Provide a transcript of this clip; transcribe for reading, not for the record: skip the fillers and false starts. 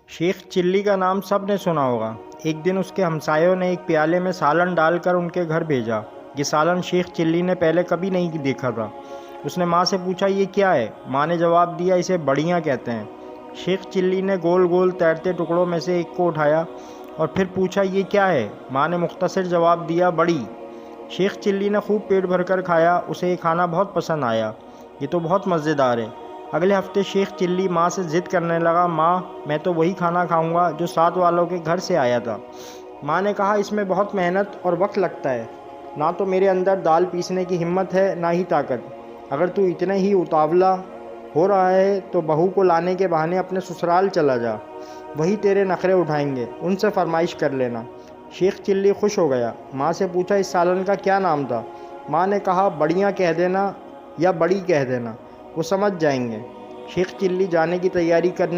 Sheikh chilli का नाम सब ने सुना होगा। एक दिन उसके हमसायों ने एक प्याले में सालन डालकर उनके घर भेजा। ये सालन शेख चिल्ली ने पहले कभी नहीं देखा था। उसने माँ से पूछा, ये क्या है? माँ ने जवाब दिया, इसे बड़ियाँ कहते हैं। शेख चिल्ली ने गोल गोल तैरते टुकड़ों में से एक को उठाया और फिर पूछा, ये क्या है? माँ ने मुख्तसर जवाब दिया, बड़ी। शेख चिल्ली ने खूब पेट भरकर खाया। उसे ये खाना बहुत पसंद आया। ये तो बहुत मज़ेदार है। अगले हफ्ते शेख चिल्ली माँ से ज़िद करने लगा, माँ मैं तो वही खाना खाऊंगा जो साथ वालों के घर से आया था। माँ ने कहा, इसमें बहुत मेहनत और वक्त लगता है। ना तो मेरे अंदर दाल पीसने की हिम्मत है, ना ही ताकत। अगर तू इतने ही उतावला हो रहा है तो बहू को लाने के बहाने अपने ससुराल चला जा। वही तेरे नखरे उठाएंगे, उनसे फरमाइश कर लेना। शेख चिल्ली खुश हो गया। माँ से पूछा, इस सालन का क्या नाम था? माँ ने कहा, बड़ियाँ कह देना या बड़ी कह देना, वो समझ जाएंगे। शेख चिल्ली जाने की तैयारी करने